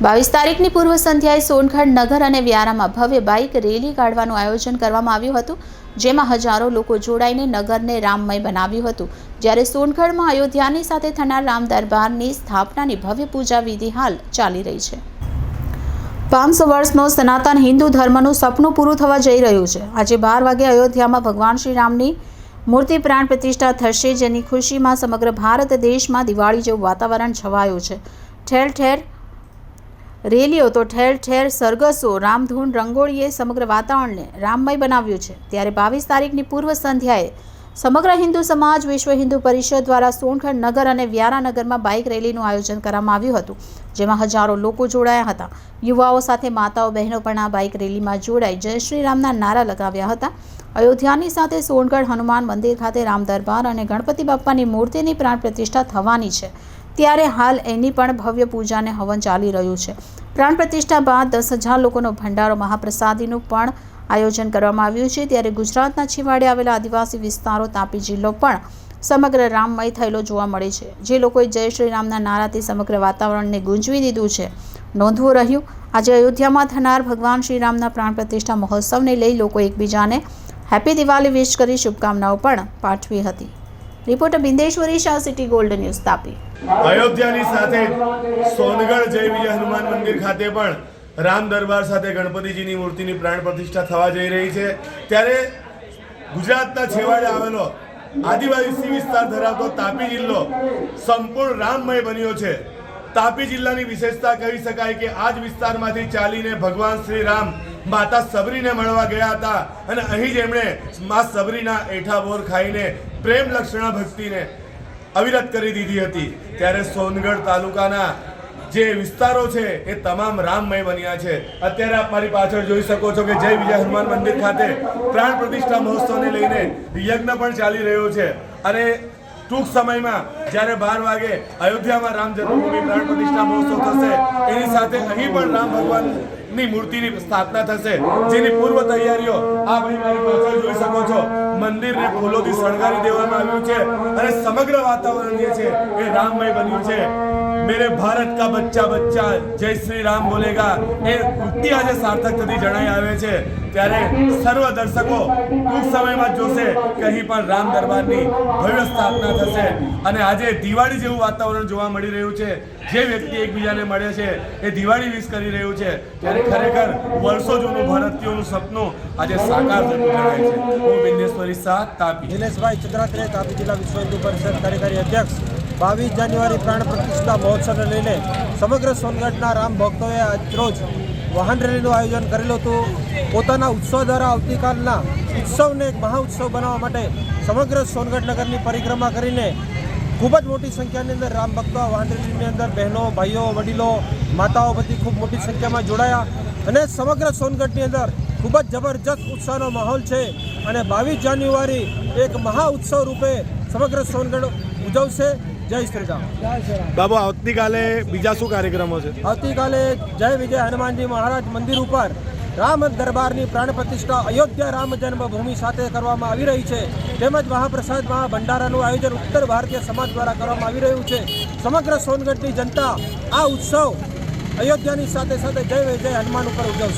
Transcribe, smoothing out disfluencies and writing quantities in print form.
22 તારીખની પૂર્વ સંધ્યાએ સોનગઢ નગર અને વ્યારામાં ભવ્ય બાઇક રેલી કાઢવાનું આયોજન કરવામાં આવ્યું હતું, જેમાં હજારો લોકો જોડાઈને નગરને રામમય બનાવ્યું હતું। જ્યારે સોનગઢમાં અયોધ્યાની સાથે થનાર રામ દરબારની સ્થાપનાની ભવ્ય પૂજા વિધિ હાલ ચાલી રહી છે। 500 વર્ષનો સનાતન હિન્દુ ધર્મનું સપનું પૂરું થવા જઈ રહ્યું છે। આજે 12 વાગે અયોધ્યામાં ભગવાન શ્રી રામની મૂર્તિ પ્રાણ પ્રતિષ્ઠા થશે, જેની ખુશીમાં સમગ્ર ભારત દેશમાં દિવાળી જેવું વાતાવરણ છવાયું છે। ઠેર ઠેર રેલીઓ તો ઠેર ઠેર સરઘસો, રામધૂન, રંગોળીએ સમગ્ર વાતાવરણને રામમય બનાવ્યું છે। ત્યારે 22 તારીખની પૂર્વ સંધ્યાએ સમગ્ર હિન્દુ સમાજ વિશ્વ હિન્દુ પરિષદ દ્વારા સોનગઢ નગર અને વ્યારાનગરમાં બાઇક રેલીનું આયોજન કરવામાં આવ્યું હતું, જેમાં હજારો લોકો જોડાયા હતા। યુવાઓ સાથે માતાઓ બહેનો પણ આ બાઇક રેલીમાં જોડાઈ જય શ્રી રામના નારા લગાવ્યા હતા। અયોધ્યાની સાથે સોનગઢ હનુમાન મંદિર ખાતે રામ દરબાર અને ગણપતિ બાપ્પાની મૂર્તિની પ્રાણ પ્રતિષ્ઠા થવાની છે, ત્યારે હાલ એની પણ ભવ્ય પૂજા અને હવન ચાલી રહ્યું છે। પ્રાણ પ્રતિષ્ઠા બાદ 10,000 લોકોનો ભંડારો મહાપ્રસાદીનું પણ આયોજન કરવામાં આવ્યું છે। ત્યારે ગુજરાતના છેવાડે આવેલા આદિવાસી વિસ્તારો તાપી જિલ્લો પણ સમગ્ર રામમય થયેલો જોવા મળે છે। જે લોકોએ જય શ્રી રામના નારાથી સમગ્ર વાતાવરણને ગુંજવી દીધું છે, નોંધવું રહ્યું। આજે અયોધ્યામાં થનાર ભગવાન શ્રી રામના પ્રાણ પ્રતિષ્ઠા મહોત્સવને લઈ લોકો એકબીજાને હેપી દિવાળી વિશ કરી શુભકામનાઓ પણ પાઠવી હતી। Reporter Bindeshwari Shah, city gold news, Tapi. અયોધ્યાની સાથે સોનગઢ જય વિજય હનુમાન મંદિર ખાતે પણ રામ દરબાર સાથે ગણપતિજીની મૂર્તિની પ્રાણ પ્રતિષ્ઠા થવા જઈ રહી છે। ત્યારે ગુજરાતના છેવાડે આવેલો આદિવાસી વિસ્તાર ધરાવતો તાપી જિલ્લો સંપૂર્ણ રામમય બન્યો છે। તાપી જિલ્લાની વિશેષતા કહી શકાય કે આ જ વિસ્તારમાંથી ચાલીને ભગવાન શ્રી રામ માતા સબરીને મળવા ગયા હતા અને અહીં જ એમણે મા સબરીના એઠા બોર ખાઈને પ્રેમ લક્ષણા ભક્તિને અવિરત કરી દીધી હતી। ત્યારે સોનગઢ તાલુકાના જે વિસ્તારો છે એ તમામ રામમય બન્યા છે। અત્યારે આપ મારી પાછળ જોઈ શકો છો કે જય વિજય હનુમાન મંદિર ખાતે પ્રાણ પ્રતિષ્ઠા મહોત્સવને લઈને યજ્ઞ પણ ચાલી રહ્યો છે અને ટૂંક સમયમાં જ્યારે 12 વાગે અયોધ્યામાં રામ જન્મભૂમિ પ્રાણ પ્રતિષ્ઠા મહોત્સવ થશે, એની સાથે અહીં પણ રામ ભગવાનની મૂર્તિની સ્થાપના થશે, જેની પૂર્વ તૈયારીઓ આપ અહીં મારી પાછળ જોઈ શકો છો। મંદિરને ફૂલોથી શણગારી દેવામાં આવ્યું છે અને સમગ્ર વાતાવરણ જે છે એ રામમય બન્યું છે। મેરે ભારત કા બચ્ચા બચ્ચા જય શ્રી રામ બોલેગા એ ઉક્તિ આજે સાર્થક થતી જણાઈ આવે છે। ત્યારે સર્વ દર્શકો ટૂંક સમયમાં જોશે કે અહીં પણ રામ દરબારની ભવ્ય સ્થાપના થશે અને આજે દિવાળી જેવું વાતાવરણ જોવા મળી રહ્યું છે। જે વ્યક્તિ એકબીજાને મળે છે એ દિવાળી વિશ કરી રહ્યું છે, ત્યારે ખરેખર વર્ષો જૂનું ભારતીયોનું સપનું આજે સાકાર થતું જણાય છે। હું બિંદેશ્વરી શાહ, તાપી। દિનેશભાઈ ચંદ્રાત્રે, તાપી જિલ્લા વિશ્વ હિન્દુ પરિષદ કાર્યકારી અધ્યક્ષ। 22 જાન્યુઆરી પ્રાણ પ્રતિષ્ઠા મહોત્સવને લઈને સમગ્ર સોનગઢના રામ ભક્તોએ આજરોજ વાહન રેલીનું આયોજન કરેલું હતું। પોતાના ઉત્સવ દ્વારા આવતીકાલના ઉત્સવને એક મહાઉત્સવ બનાવવા માટે સમગ્ર સોનગઢ નગરની પરિક્રમા કરીને ખૂબ જ મોટી સંખ્યાની અંદર રામ ભક્તો વાહન રેલીની અંદર બહેનો, ભાઈઓ, વડીલો, માતાઓ બધી ખૂબ મોટી સંખ્યામાં જોડાયા અને સમગ્ર સોનગઢની અંદર ખૂબ જ જબરજસ્ત ઉત્સાહનો માહોલ છે અને 22 જાન્યુઆરી એક મહાઉત્સવ રૂપે સમગ્ર સોનગઢ ઉજવશે। જય શ્રી રામ। બાબુ, આવતીકાલે બીજા શું કાર્યક્રમો છે? આવતીકાલે જય વિજય હનુમાનજી મહારાજ મંદિર ઉપર રામ દરબારની પ્રાણ પ્રતિષ્ઠા અયોધ્યા રામ જન્મભૂમિ સાથે કરવામાં આવી રહી છે, તેમજ મહાપ્રસાદ ભંડારાનું આયોજન ઉત્તર ભારતીય સમાજ દ્વારા કરવામાં આવી રહ્યું છે। સમગ્ર સોનગઢની જનતા આ ઉત્સવ અયોધ્યાની સાથે સાથે જય વિજય હનુમાન ઉપર ઉજવશે।